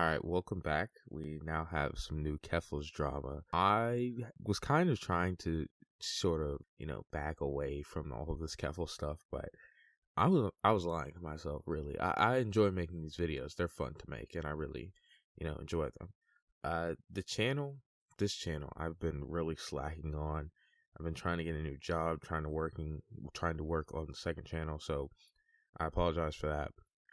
Alright, welcome back. We now have some new Keffals drama. I was kind of trying to sort of, back away from all of this Keffals stuff, but I was lying to myself, really. I enjoy making these videos. They're fun to make, and I really, enjoy them. This channel, I've been really slacking on. I've been trying to get a new job, trying to work on the second channel, so I apologize for that.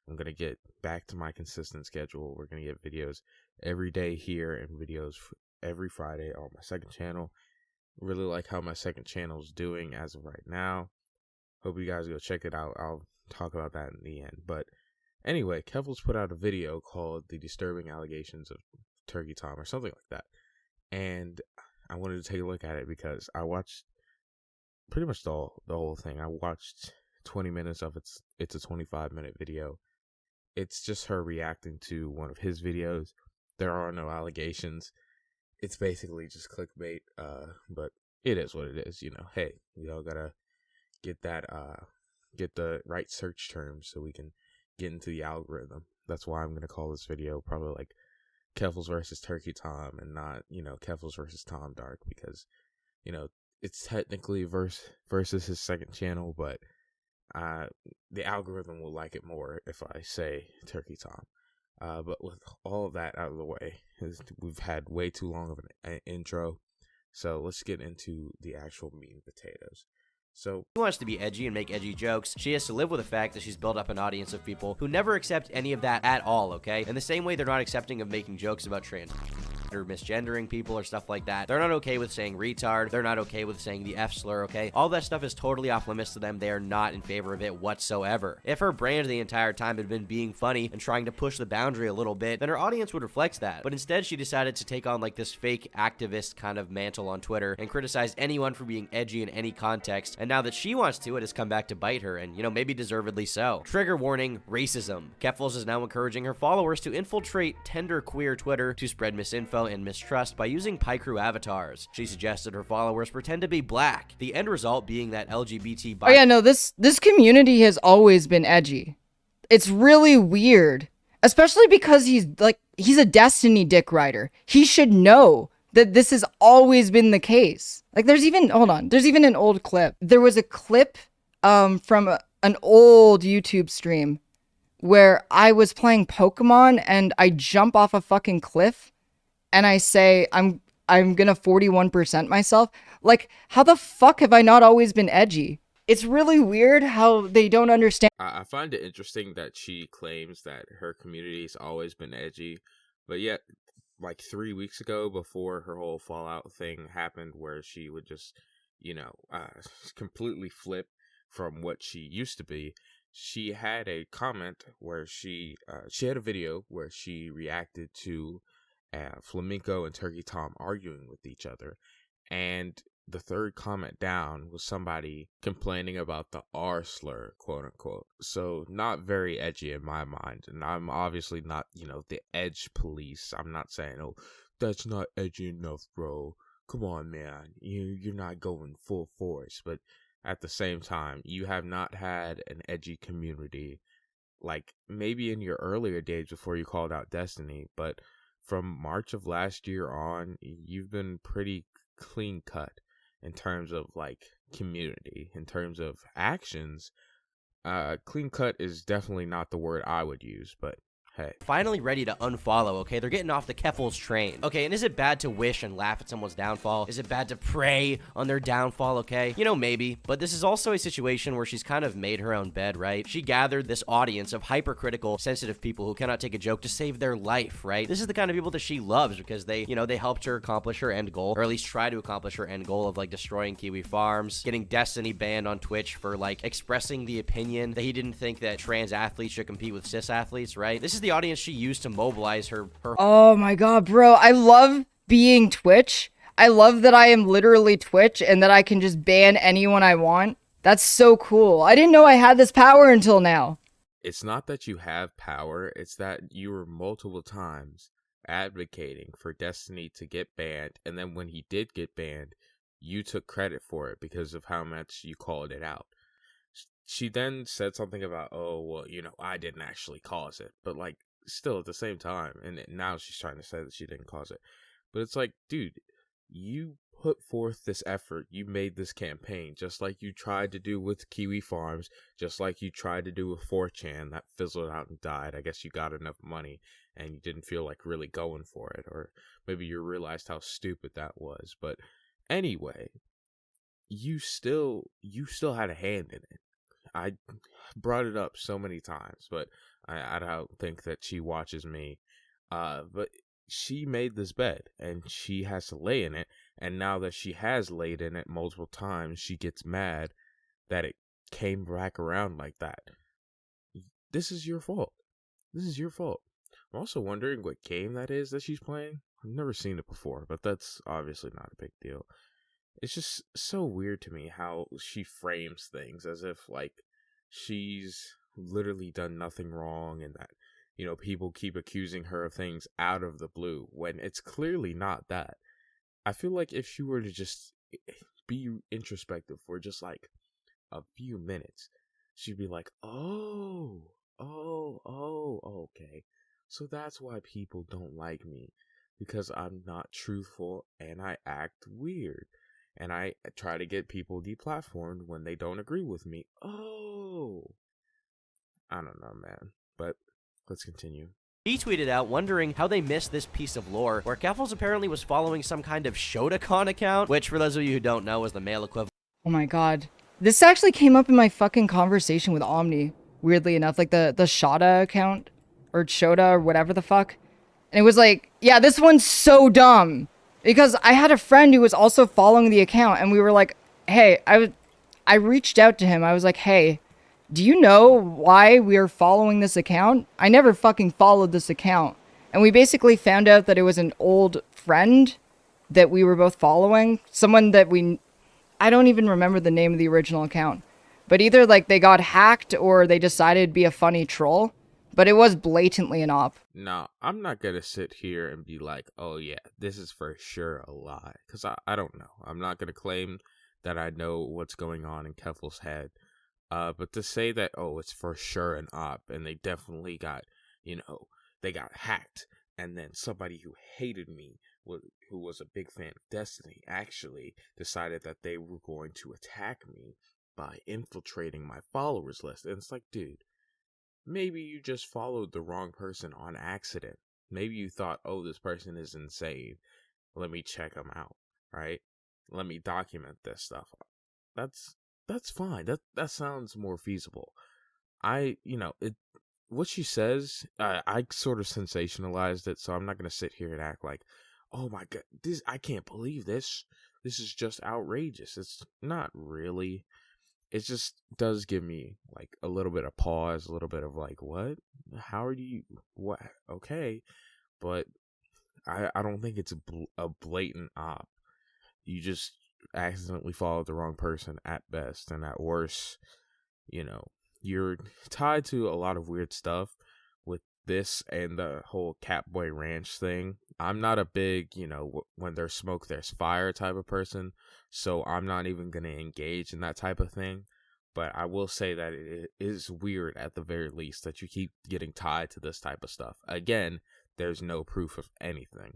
I'm going to get back to my consistent schedule. We're going to get videos every day here and videos every Friday on my second channel. Really like how my second channel is doing as of right now. Hope you guys go check it out. I'll talk about that in the end. But anyway, Keffals put out a video called The Disturbing Allegations of Turkey Tom or something like that. And I wanted to take a look at it because I watched pretty much the whole thing. I watched 20 minutes of it. It's a 25-minute video. It's just her reacting to one of his videos. There are no allegations. It's basically just clickbait. But it is what it is. Hey, we all gotta get the right search terms so we can get into the algorithm. That's why I'm gonna call this video probably like Keffals versus Turkey Tom and not Keffals versus Tom Dark, because it's technically versus his second channel, but the algorithm will like it more if I say Turkey Tom. But with all of that out of the way, we've had way too long of an intro, so let's get into the actual meat and potatoes. So she wants to be edgy and make edgy jokes. She has to live with the fact that she's built up an audience of people who never accept any of that at all, okay? In the same way they're not accepting of making jokes about trans or misgendering people or stuff like that. They're not okay with saying retard. They're not okay with saying the F slur, okay? All that stuff is totally off limits to them. They are not in favor of it whatsoever. If her brand the entire time had been being funny and trying to push the boundary a little bit, then her audience would reflect that. But instead, she decided to take on like this fake activist kind of mantle on Twitter and criticize anyone for being edgy in any context. And now that she wants to, it has come back to bite her, and maybe deservedly so. Trigger warning: racism. Keffals is now encouraging her followers to infiltrate tender queer Twitter to spread misinfo and mistrust by using Pi Crew avatars. She suggested her followers pretend to be black, the end result being that LGBT Oh yeah, no, this community has always been edgy. It's really weird, especially because he's a Destiny dick rider. He should know that this has always been the case. Like, there's even an old clip. There was a clip from an old YouTube stream where I was playing Pokemon and I jump off a fucking cliff and I say, I'm gonna 41% myself. Like, how the fuck have I not always been edgy? It's really weird how they don't understand. I find it interesting that she claims that her community's always been edgy, but yet, like 3 weeks ago, before her whole Fallout thing happened, where she would just, completely flip from what she used to be, she had a comment where she had a video where she reacted to Flamenco and Turkey Tom arguing with each other, and the third comment down was somebody complaining about the R slur, quote unquote. So not very edgy in my mind. And I'm obviously not, the edge police. I'm not saying, oh, that's not edgy enough, bro. Come on, man. You're not going full force. But at the same time, you have not had an edgy community, like maybe in your earlier days before you called out Destiny. But from March of last year on, you've been pretty clean cut in terms of like community. In terms of actions, clean cut is definitely not the word I would use, but hey. Finally ready to unfollow, okay? They're getting off the Keffals train. Okay, and is it bad to wish and laugh at someone's downfall? Is it bad to pray on their downfall, okay? Maybe. But this is also a situation where she's kind of made her own bed, right? She gathered this audience of hypercritical, sensitive people who cannot take a joke to save their life, right? This is the kind of people that she loves because they helped her accomplish her end goal, or at least try to accomplish her end goal of, like, destroying Kiwi farms, getting Destiny banned on Twitch for, like, expressing the opinion that he didn't think that trans athletes should compete with cis athletes, right? This is the audience she used to mobilize her. Oh my god, bro. I love being Twitch. I love that I am literally Twitch and that I can just ban anyone I want. That's so cool. I didn't know I had this power until now. It's not that you have power, it's that you were multiple times advocating for Destiny to get banned, and then when he did get banned, you took credit for it because of how much you called it out. She then said something about, oh, well, I didn't actually cause it. But, like, still at the same time, and now she's trying to say that she didn't cause it. But it's like, dude, you put forth this effort, you made this campaign, just like you tried to do with Kiwi Farms, just like you tried to do with 4chan, that fizzled out and died. I guess you got enough money and you didn't feel like really going for it, or maybe you realized how stupid that was. But anyway, you still had a hand in it. I brought it up so many times, but I don't think that she watches me. But she made this bed and she has to lay in it. And now that she has laid in it multiple times, she gets mad that it came back around like that. This is your fault. This is your fault. I'm also wondering what game that is that she's playing. I've never seen it before, but that's obviously not a big deal. It's just so weird to me how she frames things as if like she's literally done nothing wrong, and that, you know, people keep accusing her of things out of the blue when it's clearly not that. I feel like if she were to just be introspective for just like a few minutes, she'd be like, okay. So that's why people don't like me, because I'm not truthful and I act weird. And I try to get people deplatformed when they don't agree with me. Oh, I don't know, man. But let's continue. He tweeted out wondering how they missed this piece of lore, where Keffals apparently was following some kind of Shotakon account, which, for those of you who don't know, is the male equivalent. Oh my god. This actually came up in my fucking conversation with Omni, weirdly enough. Like the Shota account, or Shota, or whatever the fuck. And it was like, yeah, this one's so dumb. Because I had a friend who was also following the account, and we were like, hey, I reached out to him. I was like, hey, do you know why we are following this account? I never fucking followed this account. And we basically found out that it was an old friend that we were both following. Someone that I don't even remember the name of the original account. But either like they got hacked or they decided to be a funny troll. But it was blatantly an op. No, I'm not going to sit here and be like, oh yeah, this is for sure a lie. Because I don't know. I'm not going to claim that I know what's going on in Keffals' head. But to say that, oh, it's for sure an op, and they definitely got, they got hacked, and then somebody who hated me, who was a big fan of Destiny, actually decided that they were going to attack me by infiltrating my followers list. And it's like, dude, maybe you just followed the wrong person on accident. Maybe you thought, oh, this person is insane. Let me check them out, right? Let me document this stuff. That's fine. That sounds more feasible. What she says, I sort of sensationalized it, so I'm not gonna sit here and act like, oh my god, I can't believe this. This is just outrageous. It's not really. It just does give me like a little bit of pause, a little bit of like, what? How are you? What? Okay, but I don't think it's a blatant op. You just accidentally followed the wrong person at best, and at worst, you're tied to a lot of weird stuff with this and the whole Catboy Ranch thing. I'm not a big, when there's smoke, there's fire type of person, so I'm not even going to engage in that type of thing. But I will say that it is weird at the very least that you keep getting tied to this type of stuff. Again, there's no proof of anything.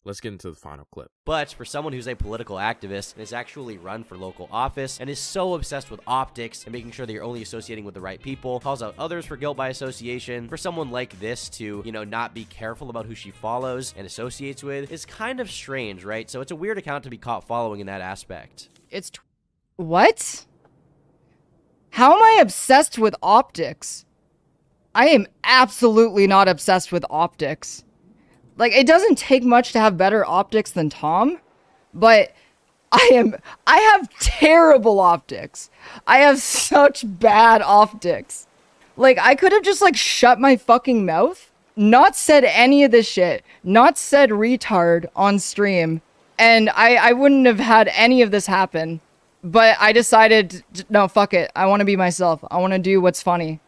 Let's get into the final clip. But for someone who's a political activist and has actually run for local office and is so obsessed with optics and making sure that you're only associating with the right people, calls out others for guilt by association, for someone like this to, not be careful about who she follows and associates with is kind of strange, right? So it's a weird account to be caught following in that aspect. What? How am I obsessed with optics? I am absolutely not obsessed with optics. Like, it doesn't take much to have better optics than Tom, but I have terrible optics. I have such bad optics. Like, I could have just, shut my fucking mouth, not said any of this shit, not said retard on stream, and I wouldn't have had any of this happen. But I decided, no, fuck it. I want to be myself. I want to do what's funny.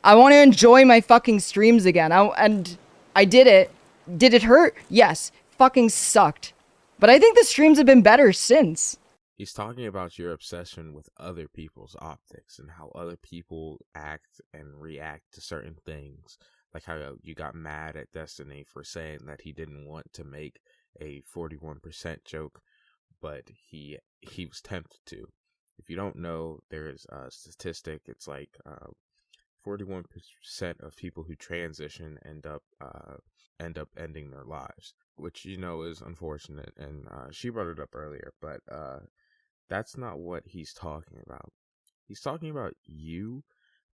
I want to enjoy my fucking streams again. And I did it. Did it hurt? Yes. Fucking sucked. But I think the streams have been better since. He's talking about your obsession with other people's optics and how other people act and react to certain things like how you got mad at Destiny for saying that he didn't want to make a 41% joke, but he was tempted to. If you don't know, there's a statistic. It's like 41% of people who transition end up ending their lives, which is unfortunate. And she brought it up earlier, but that's not what he's talking about. He's talking about you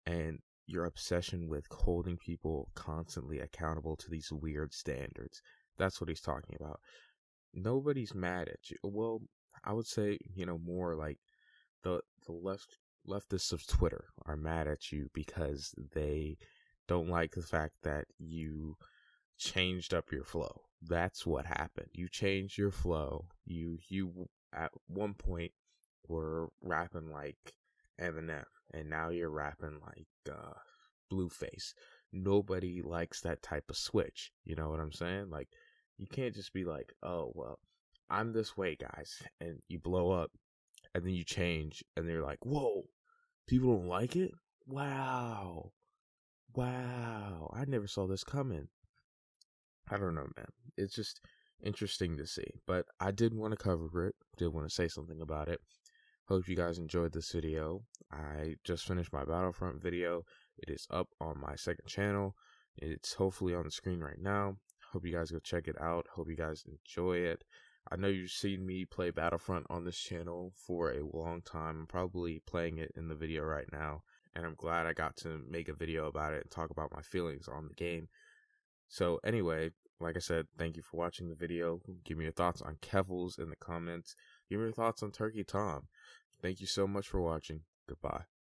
and your obsession with holding people constantly accountable to these weird standards. That's what he's talking about. Nobody's mad at you. Well, I would say, more like the leftists of Twitter are mad at you because they don't like the fact that you changed up your flow. That's what happened. You changed your flow. You at one point were rapping like Eminem, and now you're rapping like Blueface. Nobody likes that type of switch. You know what I'm saying? Like, you can't just be like, oh well, I'm this way, guys, and you blow up, and then you change, and they're like, whoa, people don't like it. Wow, I never saw this coming. I don't know, man. It's just interesting to see. But I did want to cover it. Did want to say something about it. Hope you guys enjoyed this video. I just finished my Battlefront video. It is up on my second channel. It's hopefully on the screen right now. Hope you guys go check it out. Hope you guys enjoy it. I know you've seen me play Battlefront on this channel for a long time. I'm probably playing it in the video right now. And I'm glad I got to make a video about it and talk about my feelings on the game. So anyway, like I said, thank you for watching the video. Give me your thoughts on Keffals in the comments. Give me your thoughts on Turkey Tom. Thank you so much for watching. Goodbye.